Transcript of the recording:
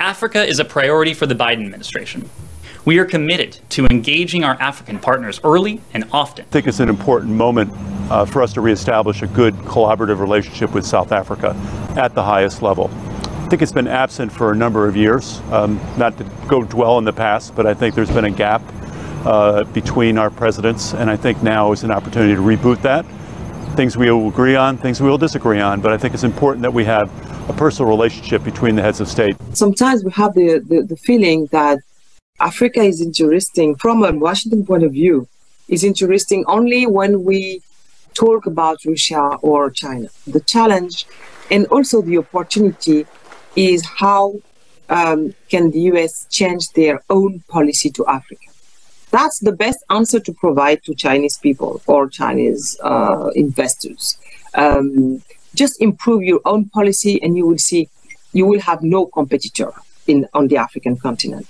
Africa is a priority for the Biden administration. We are committed to engaging our African partners early and often. I think it's an important moment for us to reestablish a good collaborative relationship with South Africa at the highest level. I think it's been absent for a number of years, not to go dwell in the past, but I think there's been a gap between our presidents, and I think now is an opportunity to reboot that. Things we will agree on, things we will disagree on, but I think it's important that we have a personal relationship between the heads of state. Sometimes we have the feeling that Africa is interesting from a Washington point of view, is interesting only when we talk about Russia or China. The challenge and also the opportunity is how can the US change their own policy to Africa. That's the best answer to provide to Chinese people or Chinese investors. Just improve your own policy and you will see you will have no competitor on the African continent.